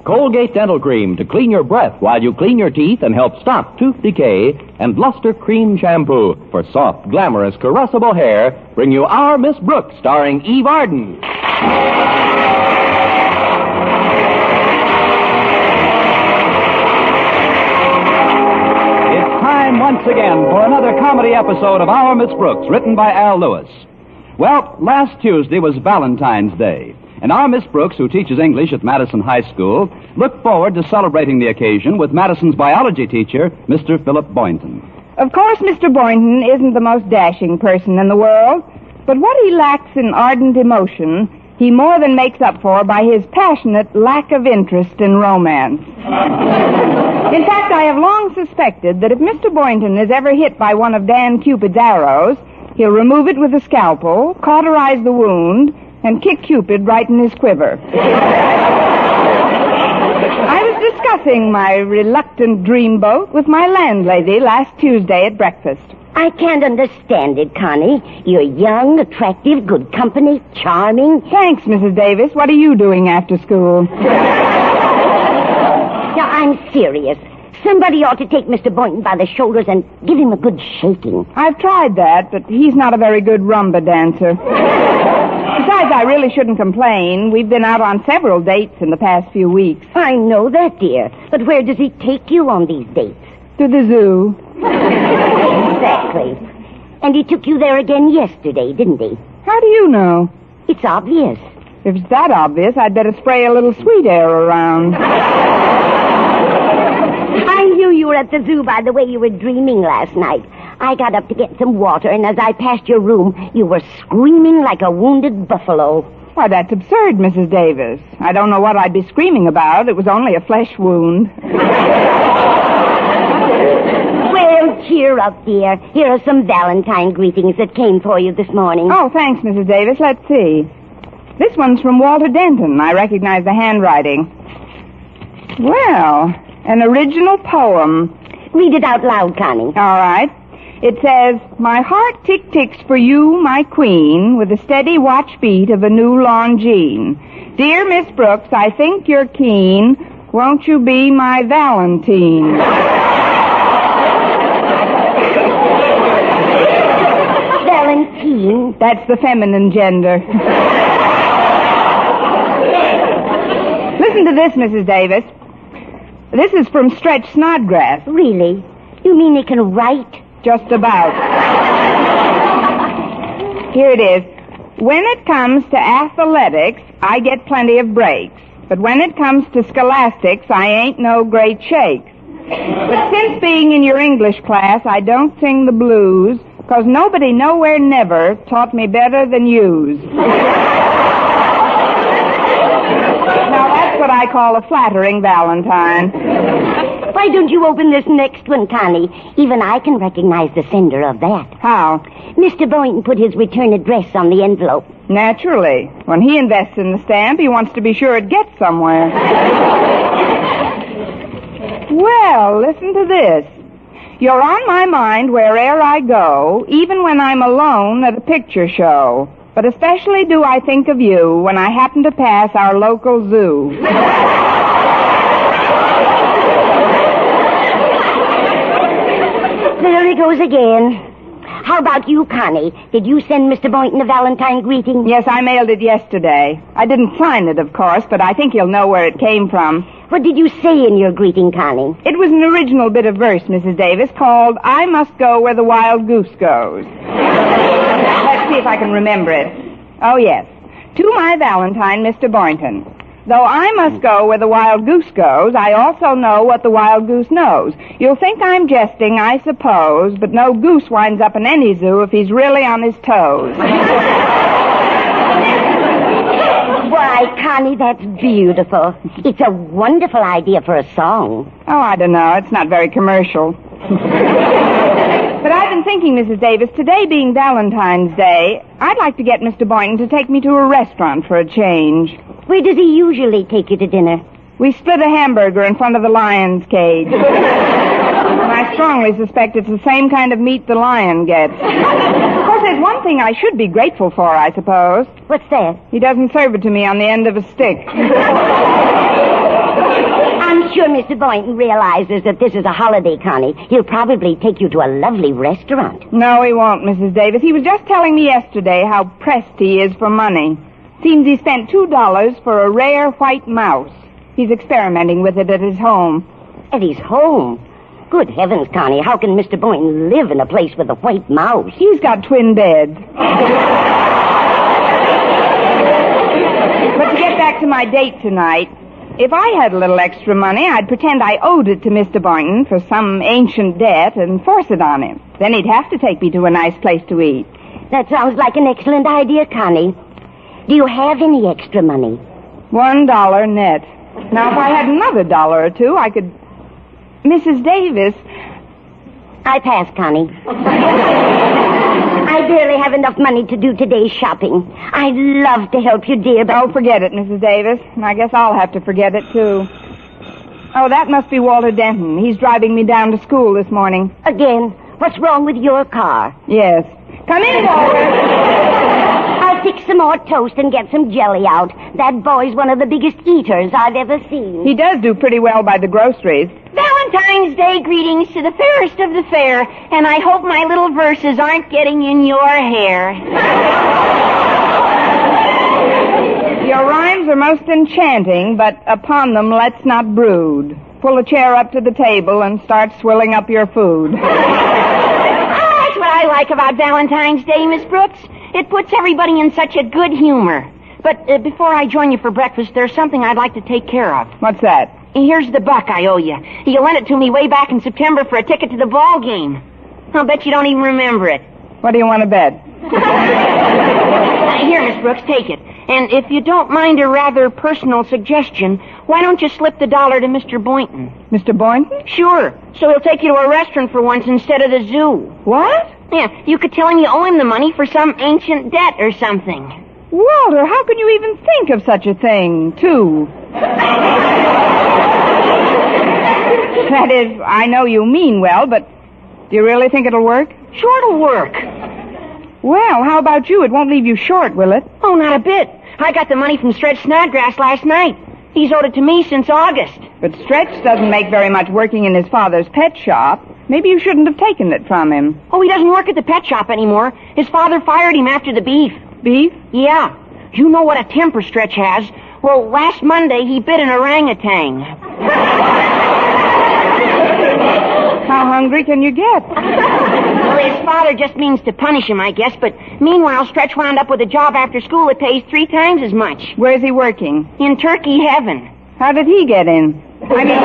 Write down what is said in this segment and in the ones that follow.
Colgate Dental Cream to clean your breath while you clean your teeth and help stop tooth decay. And Luster Cream Shampoo for soft, glamorous, caressable hair bring you Our Miss Brooks, starring Eve Arden. It's time once again for another comedy episode of Our Miss Brooks, written by Al Lewis. Well, last Tuesday was Valentine's Day. And our Miss Brooks, who teaches English at Madison High School, looked forward to celebrating the occasion with Madison's biology teacher, Mr. Philip Boynton. Of course, Mr. Boynton isn't the most dashing person in the world, but what he lacks in ardent emotion, he more than makes up for by his passionate lack of interest in romance. In fact, I have long suspected that if Mr. Boynton is ever hit by one of Dan Cupid's arrows, he'll remove it with a scalpel, cauterize the wound, and kick Cupid right in his quiver. I was discussing my reluctant dreamboat with my landlady last Tuesday at breakfast. I can't understand it, Connie. You're young, attractive, good company, charming. Thanks, Mrs. Davis. What are you doing after school? Now, I'm serious. Somebody ought to take Mr. Boynton by the shoulders and give him a good shaking. I've tried that, but he's not a very good rumba dancer. Besides, I really shouldn't complain. We've been out on several dates in the past few weeks. I know that, dear. But where does he take you on these dates? To the zoo. Exactly. And he took you there again yesterday, didn't he? How do you know? It's obvious. If it's that obvious, I'd better spray a little sweet air around. I knew you were at the zoo by the way you were dreaming last night. I got up to get some water, and as I passed your room, you were screaming like a wounded buffalo. Why, that's absurd, Mrs. Davis. I don't know what I'd be screaming about. It was only a flesh wound. Well, cheer up, dear. Here are some Valentine greetings that came for you this morning. Oh, thanks, Mrs. Davis. Let's see. This one's from Walter Denton. I recognize the handwriting. Well, an original poem. Read it out loud, Connie. All right. It says, my heart tick-ticks for you, my queen, with the steady watch beat of a new Longines. Dear Miss Brooks, I think you're keen. Won't you be my Valentine? Valentine? That's the feminine gender. Listen to this, Mrs. Davis. This is from Stretch Snodgrass. Really? You mean he can write? Just about. Here it is. When it comes to athletics, I get plenty of breaks. But when it comes to scholastics, I ain't no great shakes. But since being in your English class, I don't sing the blues, 'cause nobody nowhere never taught me better than yous. Now, that's what I call a flattering Valentine. Why don't you open this next one, Connie? Even I can recognize the sender of that. How? Mr. Boynton put his return address on the envelope. Naturally. When he invests in the stamp, he wants to be sure it gets somewhere. Well, listen to this. You're on my mind where'er I go, even when I'm alone at a picture show. But especially do I think of you when I happen to pass our local zoo. There he goes again. How about you, Connie? Did you send Mr. Boynton a Valentine greeting? Yes, I mailed it yesterday. I didn't sign it, of course, but I think he'll know where it came from. What did you say in your greeting, Connie? It was an original bit of verse, Mrs. Davis, called I Must Go Where the Wild Goose Goes. Let's see if I can remember it. Oh, yes. To my Valentine, Mr. Boynton. Though I must go where the wild goose goes, I also know what the wild goose knows. You'll think I'm jesting, I suppose, but no goose winds up in any zoo if he's really on his toes. Why, Connie, that's beautiful. It's a wonderful idea for a song. Oh, I don't know. It's not very commercial. But I've been thinking, Mrs. Davis, today being Valentine's Day, I'd like to get Mr. Boynton to take me to a restaurant for a change. Where does he usually take you to dinner? We split a hamburger in front of the lion's cage. And I strongly suspect it's the same kind of meat the lion gets. Of course, there's one thing I should be grateful for, I suppose. What's that? He doesn't serve it to me on the end of a stick. Mr. Boynton realizes that this is a holiday, Connie, he'll probably take you to a lovely restaurant. No, he won't, Mrs. Davis. He was just telling me yesterday how pressed he is for money. Seems he spent $2 for a rare white mouse. He's experimenting with it at his home. At his home? Good heavens, Connie, how can Mr. Boynton live in a place with a white mouse? He's got twin beds. But to get back to my date tonight, if I had a little extra money, I'd pretend I owed it to Mr. Boynton for some ancient debt and force it on him. Then he'd have to take me to a nice place to eat. That sounds like an excellent idea, Connie. Do you have any extra money? $1 net. Now, if I had another dollar or two, I could... Mrs. Davis... I pass, Connie. I barely have enough money to do today's shopping. I'd love to help you, dear, but... Oh, forget it, Mrs. Davis. And I guess I'll have to forget it, too. Oh, that must be Walter Denton. He's driving me down to school this morning. Again? What's wrong with your car? Yes. Come in, Walter. I'll fix some more toast and get some jelly out. That boy's one of the biggest eaters I've ever seen. He does do pretty well by the groceries. Valentine's Day greetings to the fairest of the fair, and I hope my little verses aren't getting in your hair. Your rhymes are most enchanting, but upon them let's not brood. Pull a chair up to the table and start swilling up your food. That's what I like about Valentine's Day, Miss Brooks. It puts everybody in such a good humor. But before I join you for breakfast, there's something I'd like to take care of. What's that? Here's the buck I owe you. You lent it to me way back in September for a ticket to the ball game. I'll bet you don't even remember it. What do you want to bet? Here, Miss Brooks, take it. And if you don't mind a rather personal suggestion, why don't you slip the dollar to Mr. Boynton? Mr. Boynton? Sure. So he'll take you to a restaurant for once instead of the zoo. What? Yeah, you could tell him you owe him the money for some ancient debt or something. Walter, how can you even think of such a thing, too? That is, I know you mean well, but do you really think it'll work? Sure it'll work. Well, how about you? It won't leave you short, will it? Oh, not a bit. I got the money from Stretch Snodgrass last night. He's owed it to me since August. But Stretch doesn't make very much working in his father's pet shop. Maybe you shouldn't have taken it from him. Oh, he doesn't work at the pet shop anymore. His father fired him after the beef. Beef? Yeah. You know what a temper Stretch has. Well, last Monday he bit an orangutan. How hungry can you get? Well, his father just means to punish him, I guess, but meanwhile, Stretch wound up with a job after school that pays 3 times as much. Where's he working? In turkey heaven. How did he get in? I mean,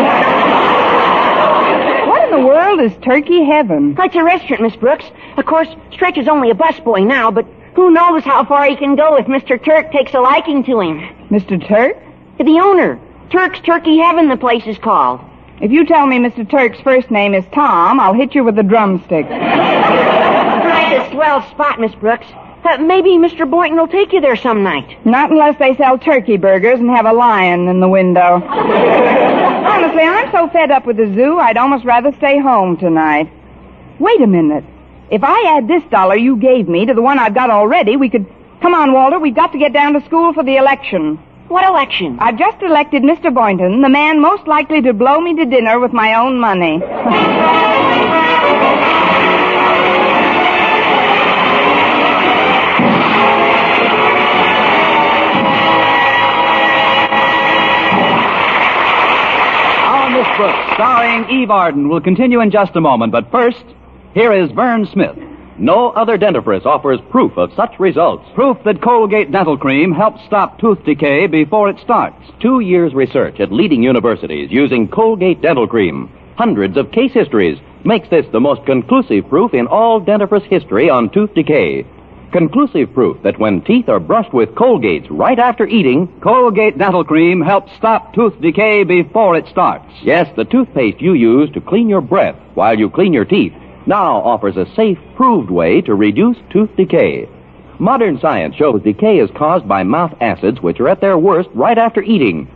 what in the world is turkey heaven? It's a restaurant, Miss Brooks. Of course, Stretch is only a busboy now, but who knows how far he can go if Mr. Turk takes a liking to him. Mr. Turk? The owner. Turk's Turkey Heaven, the place is called. If you tell me Mr. Turk's first name is Tom, I'll hit you with a drumstick. That's a swell spot, Miss Brooks. Maybe Mr. Boynton will take you there some night. Not unless they sell turkey burgers and have a lion in the window. Honestly, I'm so fed up with the zoo, I'd almost rather stay home tonight. Wait a minute. If I add this dollar you gave me to the one I've got already, we could... Come on, Walter, we've got to get down to school for the election. What election? I've just elected Mr. Boynton, the man most likely to blow me to dinner with my own money. Our Miss Brooks, starring Eve Arden, will continue in just a moment. But first, here is Vern Smith. No other dentifrice offers proof of such results. Proof that Colgate Dental Cream helps stop tooth decay before it starts. 2 years research at leading universities using Colgate Dental Cream. Hundreds of case histories makes this the most conclusive proof in all dentifrice history on tooth decay. Conclusive proof that when teeth are brushed with Colgates right after eating, Colgate Dental Cream helps stop tooth decay before it starts. Yes, the toothpaste you use to clean your breath while you clean your teeth now offers a safe, proved way to reduce tooth decay. Modern science shows decay is caused by mouth acids, which are at their worst right after eating.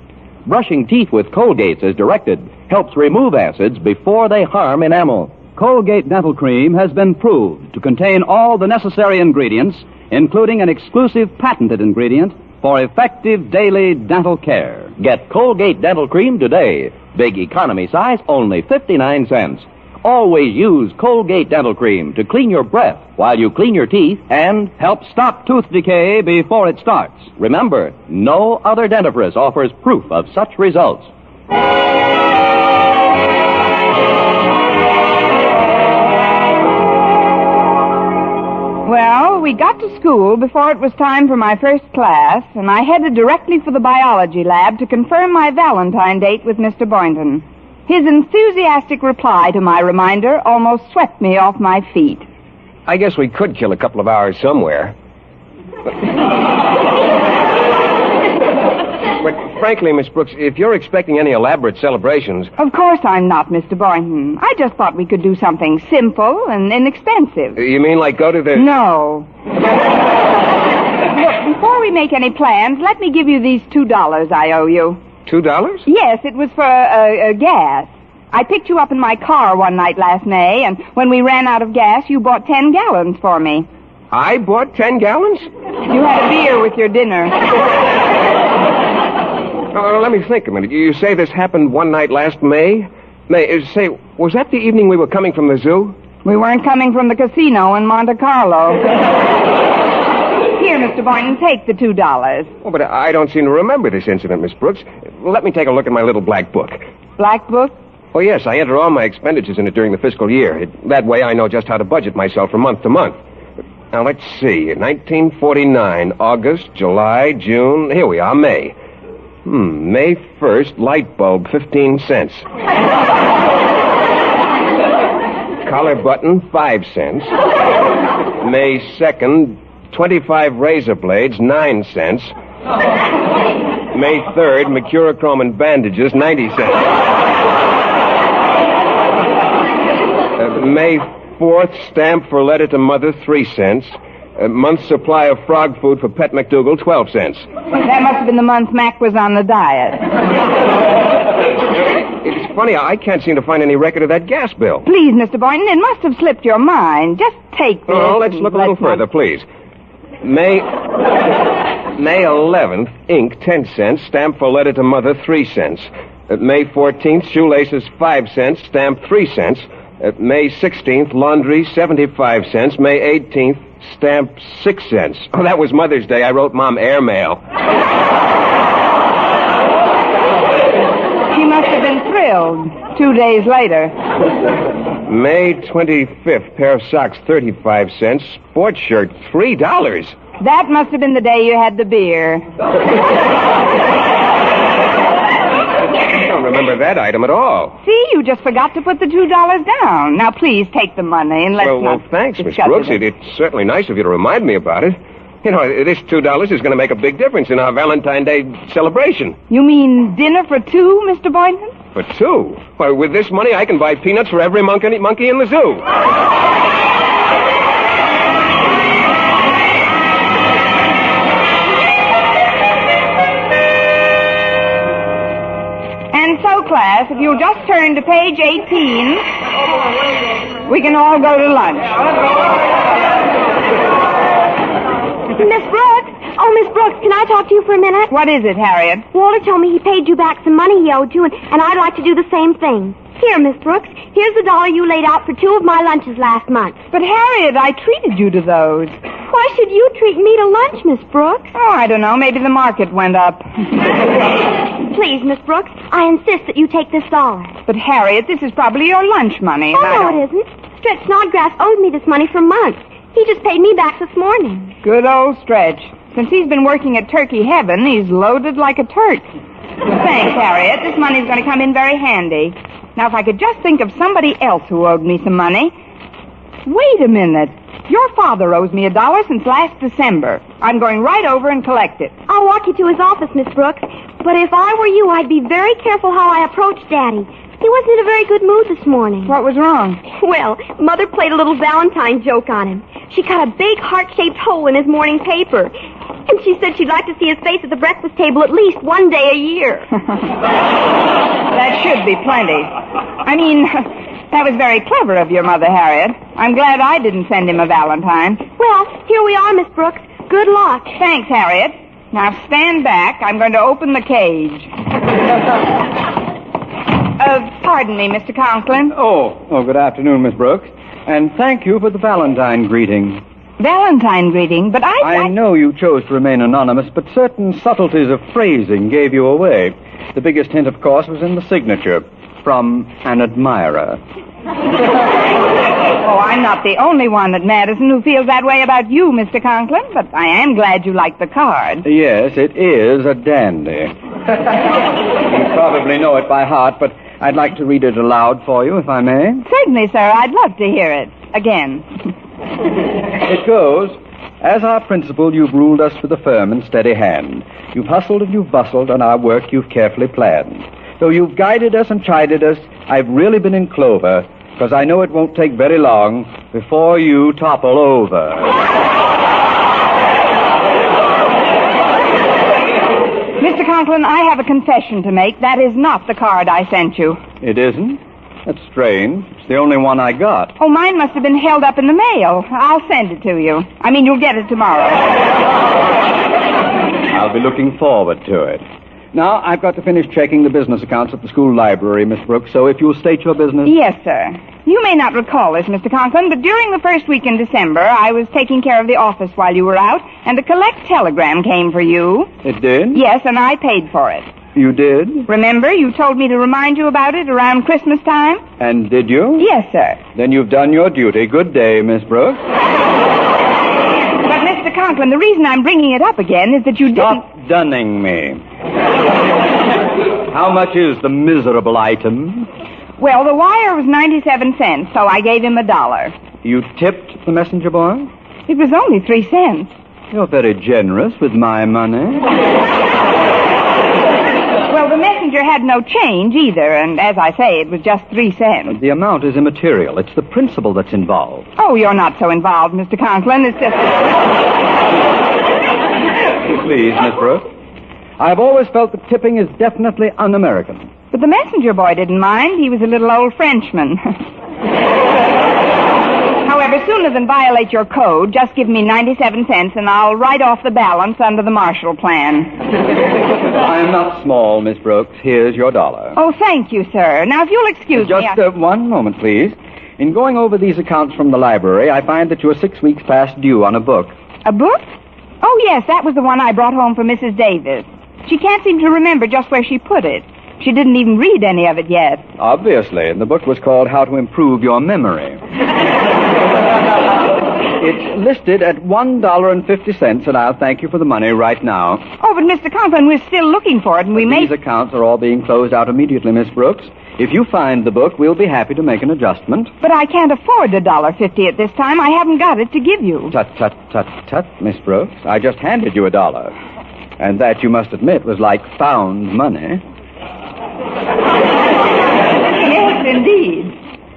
Brushing teeth with Colgates as directed helps remove acids before they harm enamel. Colgate Dental Cream has been proved to contain all the necessary ingredients, including an exclusive patented ingredient for effective daily dental care. Get Colgate Dental Cream today. Big economy size, only 59 cents. Always use Colgate Dental Cream to clean your breath while you clean your teeth and Help stop tooth decay before it starts. remember, no other dentifrice offers proof of such results. Well, we got to school before it was time for my first class, and I headed directly for the biology lab to confirm my Valentine date with Mr. Boynton. His enthusiastic reply to my reminder almost swept me off my feet. I guess we could kill a couple of hours somewhere. But frankly, Miss Brooks, if you're expecting any elaborate celebrations... Of course I'm not, Mr. Boynton. I just thought we could do something simple and inexpensive. You mean like go to the... No. Look, before we make any plans, let me give you these $2 I owe you. $2? Yes, it was for gas. I picked you up in my car one night last May, and when we ran out of gas, you bought 10 gallons for me. I bought 10 gallons? You had a beer with your dinner. Let me think a minute. You say this happened one night last May? Say, was that the evening we were coming from the zoo? We weren't coming from the casino in Monte Carlo. Here, Mr. Boynton, take the $2. Oh, but I don't seem to remember this incident, Miss Brooks. Let me take a look at my little black book. Black book? Oh, yes, I enter all my expenditures in it during the fiscal year. That way I know just how to budget myself from month to month. Now, let's see. 1949, August, July, June. Here we are, May. May 1st, light bulb, 15 cents. Collar button, 5 cents. May 2nd, 25 razor blades, 9 cents. May 3rd, Mercurochrome and bandages, 90 cents. May 4th, stamp for letter to mother, 3 cents. Month's supply of frog food for Pet McDougal, 12 cents. That must have been the month Mac was on the diet. It's funny, I can't seem to find any record of that gas bill. Please, Mr. Boynton, it must have slipped your mind. Just take this. Oh, let's look a little further, please. May 11th, ink, 10 cents. Stamp for letter to mother, 3 cents. May 14th, shoelaces, 5 cents. Stamp, 3 cents. May 16th, laundry, 75 cents. May 18th, stamp, 6 cents. Oh, that was Mother's Day. I wrote Mom airmail. She must have been thrilled. 2 days later. May 25th, pair of socks, 35 cents. Sports shirt, $3. That must have been the day you had the beer. I don't remember that item at all. See, you just forgot to put the $2 down. Now, please take the money and let's Well, thanks, Miss Brooks. It's certainly nice of you to remind me about it. You know, this $2 is going to make a big difference in our Valentine Day celebration. You mean dinner for two, Mr. Boynton? For two? Why, with this money, I can buy peanuts for every monkey in the zoo. And so, class, if you'll just turn to page 18, we can all go to lunch. Miss Brooks? Oh, Miss Brooks, can I talk to you for a minute? What is it, Harriet? Walter told me he paid you back some money he owed you, and I'd like to do the same thing. Here, Miss Brooks, here's the $1 you laid out for 2 of my lunches last month. But, Harriet, I treated you to those. Why should you treat me to lunch, Miss Brooks? Oh, I don't know. Maybe the market went up. Please, Miss Brooks, I insist that you take this $1. But, Harriet, this is probably your lunch money. Oh, no, it isn't. Stretch Snodgrass owed me this money for months. He just paid me back this morning. Good old Stretch. Since he's been working at Turkey Heaven, he's loaded like a Turk. Thanks, Harriet. This money's going to come in very handy. Now, if I could just think of somebody else who owed me some money. Wait a minute. Your father owes me $1 since last December. I'm going right over and collect it. I'll walk you to his office, Miss Brooks. But if I were you, I'd be very careful how I approach Daddy. He wasn't in a very good mood this morning. What was wrong? Well, Mother played a little Valentine joke on him. She cut a big heart-shaped hole in his morning paper. And she said she'd like to see his face at the breakfast table at least one day a year. That should be plenty. I mean, that was very clever of your mother, Harriet. I'm glad I didn't send him a Valentine. Well, here we are, Miss Brooks. Good luck. Thanks, Harriet. Now stand back. I'm going to open the cage. Pardon me, Mr. Conklin. Oh, good afternoon, Miss Brooks. And thank you for the Valentine greeting. Valentine greeting, but I know you chose to remain anonymous, but certain subtleties of phrasing gave you away. The biggest hint, of course, was in the signature. From an admirer. Oh, I'm not the only one at Madison who feels that way about you, Mr. Conklin, but I am glad you like the card. Yes, it is a dandy. You probably know it by heart, but I'd like to read it aloud for you, if I may. Certainly, sir. I'd love to hear it. Again. It goes, as our principal, you've ruled us with a firm and steady hand. You've hustled and you've bustled, and our work you've carefully planned. Though you've guided us and chided us, I've really been in clover, because I know it won't take very long before you topple over. Mr. Conklin, I have a confession to make. That is not the card I sent you. It isn't? That's strange. It's the only one I got. Oh, mine must have been held up in the mail. I'll send it to you. I mean, you'll get it tomorrow. I'll be looking forward to it. Now, I've got to finish checking the business accounts at the school library, Miss Brooks, so if you'll state your business... Yes, sir. You may not recall this, Mr. Conklin, but during the first week in December, I was taking care of the office while you were out, and a collect telegram came for you. It did? Yes, and I paid for it. You did? Remember, you told me to remind you about it around Christmas time? And did you? Yes, sir. Then you've done your duty. Good day, Miss Brooks. But, Mr. Conklin, the reason I'm bringing it up again is that you didn't... Stop dunning me. How much is the miserable item? Well, the wire was 97 cents, so I gave him $1. You tipped the messenger boy? It was only 3 cents. You're very generous with my money. Well, the messenger had no change either, and as I say, it was just 3 cents. The amount is immaterial. It's the principle that's involved. Oh, you're not so involved, Mr. Conklin. It's just... Please, Miss Brooks. I've always felt that tipping is definitely un-American. But the messenger boy didn't mind. He was a little old Frenchman. However, sooner than violate your code, just give me 97 cents and I'll write off the balance under the Marshall Plan. I am not small, Miss Brooks. Here's your $1. Oh, thank you, sir. Now, if you'll excuse me... Just one moment, please. In going over these accounts from the library, I find that you're 6 weeks past due on a book. A book? Oh, yes, that was the one I brought home for Mrs. Davis. She can't seem to remember just where she put it. She didn't even read any of it yet. Obviously, and the book was called How to Improve Your Memory. It's listed at $1.50, and I'll thank you for the money right now. Oh, but Mr. Conklin, we're still looking for it, and we may... These accounts are all being closed out immediately, Miss Brooks. If you find the book, we'll be happy to make an adjustment. But I can't afford $1.50 at this time. I haven't got it to give you. Tut, tut, tut, tut, Miss Brooks. I just handed you $1. And that, you must admit, was like found money. Yes, indeed.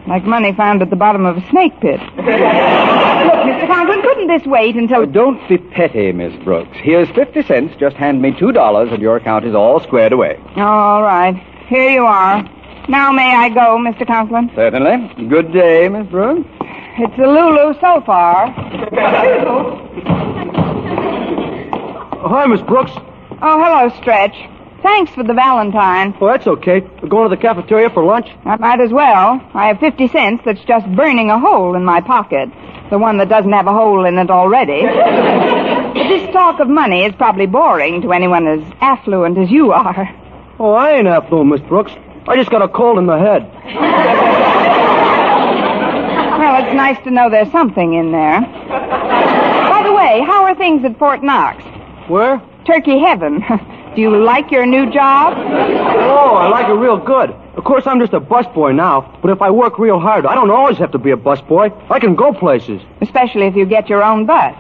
Like money found at the bottom of a snake pit. Look, Mr. Conklin, couldn't this wait until... Don't be petty, Miss Brooks. Here's 50 cents. Just hand me $2 and your account is all squared away. All right. Here you are. Now may I go, Mr. Conklin? Certainly. Good day, Miss Brooks. It's a Lulu so far. Hi, Miss Brooks. Oh, hello, Stretch. Thanks for the Valentine. Oh, that's okay. We're going to the cafeteria for lunch? I might as well. I have 50 cents that's just burning a hole in my pocket. The one that doesn't have a hole in it already. But this talk of money is probably boring to anyone as affluent as you are. Oh, I ain't affluent, Miss Brooks. I just got a cold in the head. Well, it's nice to know there's something in there. By the way, how are things at Fort Knox? Where? Turkey heaven. Do you like your new job? Oh, I like it real good. Of course, I'm just a busboy now, but if I work real hard, I don't always have to be a busboy. I can go places. Especially if you get your own bus.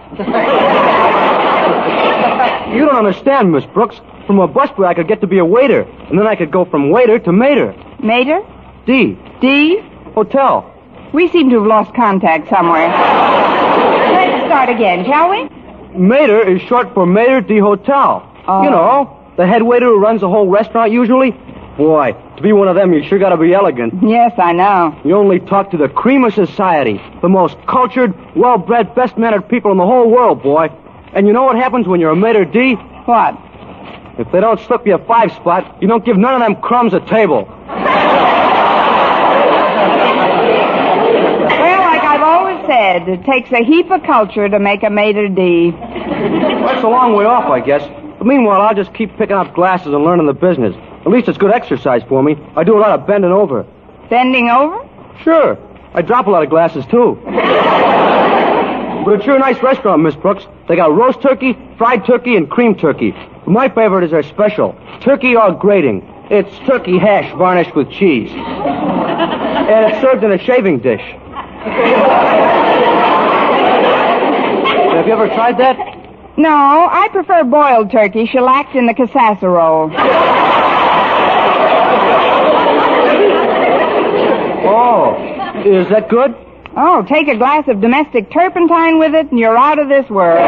You don't understand, Miss Brooks. From a busboy, I could get to be a waiter, and then I could go from waiter to mater. Mater? D. D? Hotel. We seem to have lost contact somewhere. Let's start again, shall we? Mater is short for Mater D. Hotel. Oh. You know, the head waiter who runs the whole restaurant usually. Boy, to be one of them, you sure gotta be elegant. Yes, I know. You only talk to the cream of society, the most cultured, well-bred, best-mannered people in the whole world, boy. And you know what happens when you're a Mater D? What? If they don't slip you a 5 spot, you don't give none of them crumbs a table. Well, like I've always said, it takes a heap of culture to make a maitre d'. Well, that's a long way off, I guess. But meanwhile, I'll just keep picking up glasses and learning the business. At least it's good exercise for me. I do a lot of bending over. Bending over? Sure. I drop a lot of glasses, too. But it's sure a nice restaurant, Miss Brooks. They got roast turkey, fried turkey, and cream turkey. But my favorite is their special, turkey au grating. It's turkey hash varnished with cheese. And it's served in a shaving dish. Have you ever tried that? No, I prefer boiled turkey shellacked in the casserole. Oh, is that good? Oh, take a glass of domestic turpentine with it, and you're out of this world.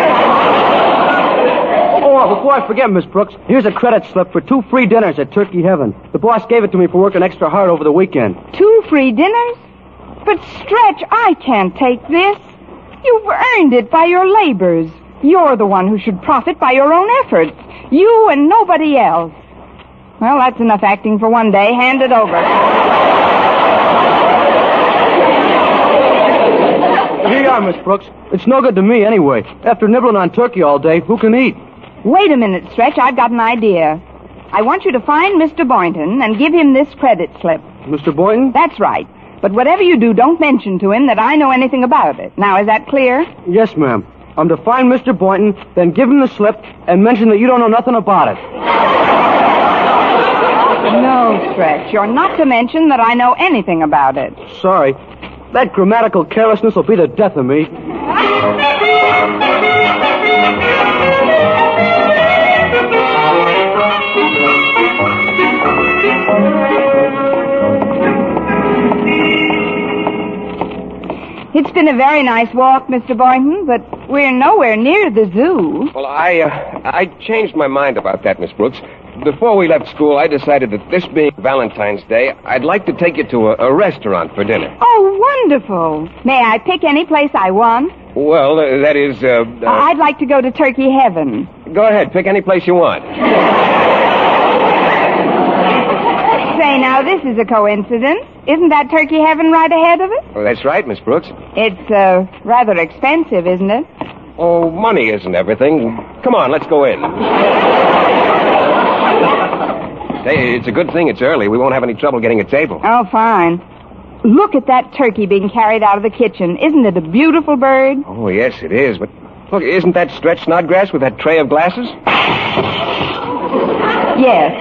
Oh, before I forget, Miss Brooks, here's a credit slip for 2 free dinners at Turkey Heaven. The boss gave it to me for working extra hard over the weekend. 2 free dinners? But, Stretch, I can't take this. You've earned it by your labors. You're the one who should profit by your own efforts. You and nobody else. Well, that's enough acting for one day. Hand it over. Here you are, Miss Brooks. It's no good to me anyway. After nibbling on turkey all day, who can eat? Wait a minute, Stretch. I've got an idea. I want you to find Mr. Boynton and give him this credit slip. Mr. Boynton? That's right. But whatever you do, don't mention to him that I know anything about it. Now, is that clear? Yes, ma'am. I'm to find Mr. Boynton, then give him the slip, and mention that you don't know nothing about it. No, Stretch. You're not to mention that I know anything about it. Sorry. That grammatical carelessness will be the death of me. It's been a very nice walk, Mr. Boynton, but we're nowhere near the zoo. Well, I changed my mind about that, Miss Brooks. Before we left school, I decided that this being Valentine's Day, I'd like to take you to a restaurant for dinner. Oh, wonderful. May I pick any place I want? Well, that is, I'd like to go to Turkey Heaven. Go ahead, pick any place you want. Say, now, this is a coincidence. Isn't that Turkey Heaven right ahead of it? Well, that's right, Miss Brooks. It's, rather expensive, isn't it? Oh, money isn't everything. Come on, let's go in. Hey, it's a good thing it's early. We won't have any trouble getting a table. Oh, fine. Look at that turkey being carried out of the kitchen. Isn't it a beautiful bird? Oh, yes, it is. But, look, isn't that Stretch Snodgrass with that tray of glasses? Yes.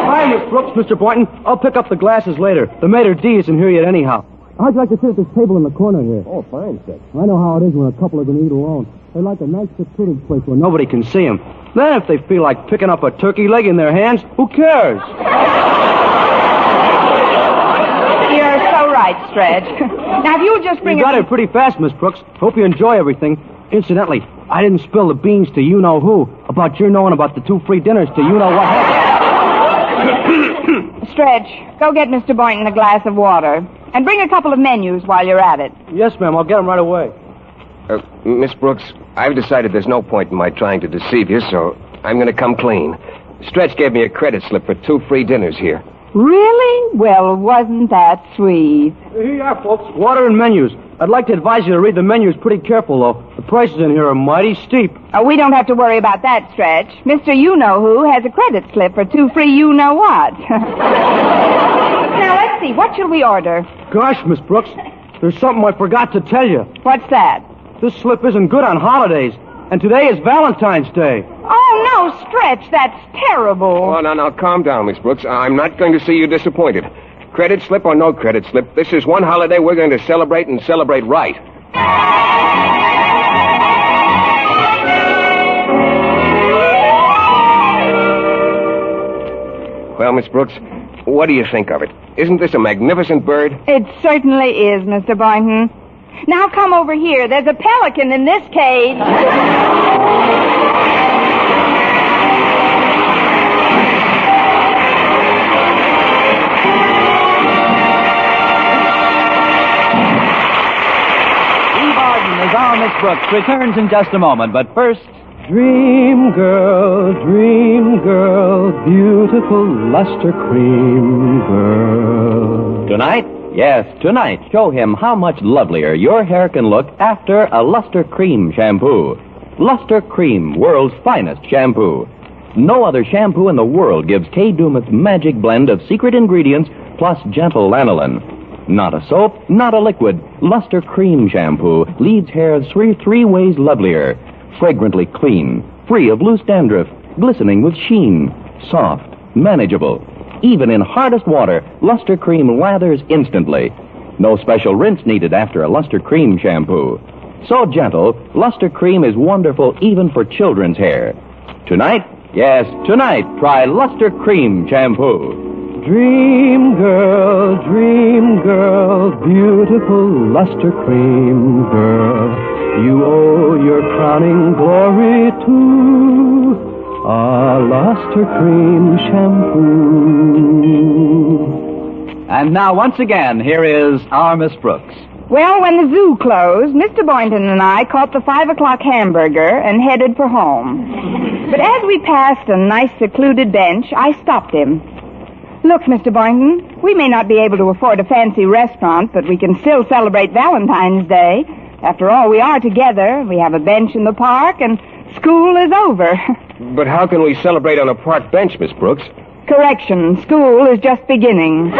Hi, Miss Brooks, Mr. Boynton. I'll pick up the glasses later. The maitre d' isn't here yet anyhow. How'd you like to sit at this table in the corner here? Oh, fine, Stretch. I know how it is when a couple are going to eat alone. They like a nice secluded place where nobody can see them. Then if they feel like picking up a turkey leg in their hands, who cares? You're so right, Stretch. Now, if you'll just bring You got it pretty fast, Miss Brooks. Hope you enjoy everything. Incidentally, I didn't spill the beans to you-know-who about your knowing about the 2 free dinners to you-know-what. Stretch, go get Mr. Boynton a glass of water. And bring a couple of menus while you're at it. Yes, ma'am. I'll get them right away. Miss Brooks, I've decided there's no point in my trying to deceive you, so I'm going to come clean. Stretch gave me a credit slip for 2 free dinners here. Really? Well, wasn't that sweet? Here you are, folks. Water and menus. I'd like to advise you to read the menus pretty careful, though. The prices in here are mighty steep. Oh, we don't have to worry about that, Stretch. Mr. You-Know-Who has a credit slip for 2 free you-know-what. Now, let's see. What shall we order? Gosh, Miss Brooks, there's something I forgot to tell you. What's that? This slip isn't good on holidays, and today is Valentine's Day. Oh, no, Stretch. That's terrible. Oh, now, calm down, Miss Brooks. I'm not going to see you disappointed. Credit slip or no credit slip, this is one holiday we're going to celebrate and celebrate right. Well, Miss Brooks, what do you think of it? Isn't this a magnificent bird? It certainly is, Mr. Boynton. Now come over here. There's a pelican in this cage. Eve Arden is our Miss Brooks returns in just a moment, but first... Dream girl, beautiful luster cream girl. Tonight? Yes, tonight, show him how much lovelier your hair can look after a Luster Cream shampoo. Luster Cream, world's finest shampoo. No other shampoo in the world gives Kay Daumit's magic blend of secret ingredients plus gentle lanolin. Not a soap, not a liquid. Luster Cream shampoo leaves hair three ways lovelier. Fragrantly clean, free of loose dandruff, glistening with sheen, soft, manageable. Even in hardest water, Luster Cream lathers instantly. No special rinse needed after a Luster Cream shampoo. So gentle, Luster Cream is wonderful even for children's hair. Tonight, yes, tonight, try Luster Cream shampoo. Dream girl, beautiful luster cream girl. You owe your crowning glory to a luster cream shampoo. And now, once again, here is our Miss Brooks. Well, when the zoo closed, Mr. Boynton and I caught the 5 o'clock hamburger and headed for home. But as we passed a nice secluded bench, I stopped him. Look, Mr. Boynton, we may not be able to afford a fancy restaurant, but we can still celebrate Valentine's Day. After all, we are together. We have a bench in the park, and school is over. But how can we celebrate on a park bench, Miss Brooks? Correction, school is just beginning.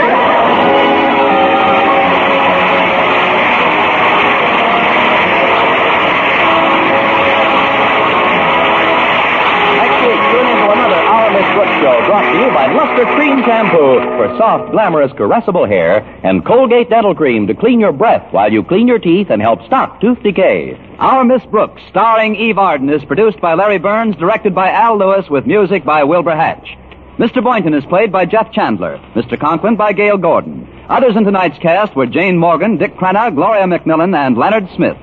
Show brought to you by Luster Cream Shampoo for soft, glamorous, caressable hair and Colgate Dental Cream to clean your breath while you clean your teeth and help stop tooth decay. Our Miss Brooks, starring Eve Arden, is produced by Larry Burns, directed by Al Lewis, with music by Wilbur Hatch. Mr. Boynton is played by Jeff Chandler, Mr. Conklin by Gail Gordon. Others in tonight's cast were Jane Morgan, Dick Crenna, Gloria McMillan, and Leonard Smith.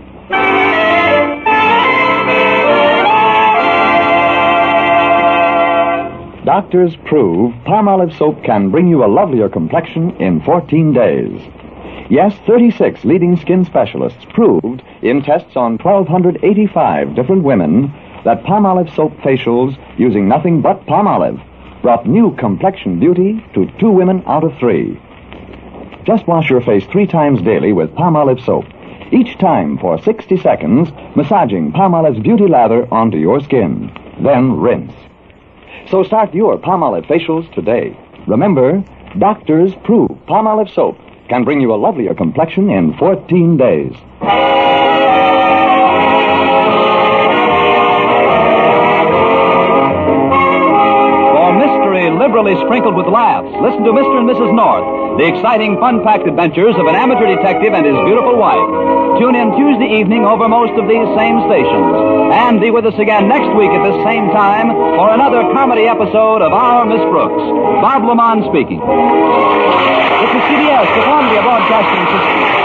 Doctors prove Palmolive soap can bring you a lovelier complexion in 14 days. Yes, 36 leading skin specialists proved in tests on 1,285 different women that Palmolive soap facials using nothing but Palmolive brought new complexion beauty to 2 women out of 3. Just wash your face 3 times daily with Palmolive soap, each time for 60 seconds, massaging Palmolive's beauty lather onto your skin. Then rinse. So start your Palmolive facials today. Remember, doctors prove Palmolive soap can bring you a lovelier complexion in 14 days. For mystery liberally sprinkled with laughs, listen to Mr. and Mrs. North, the exciting, fun-packed adventures of an amateur detective and his beautiful wife. Tune in Tuesday evening over most of these same stations. And be with us again next week at this same time for another comedy episode of Our Miss Brooks. Bob Lamont speaking. This is CBS, the Columbia Broadcasting System.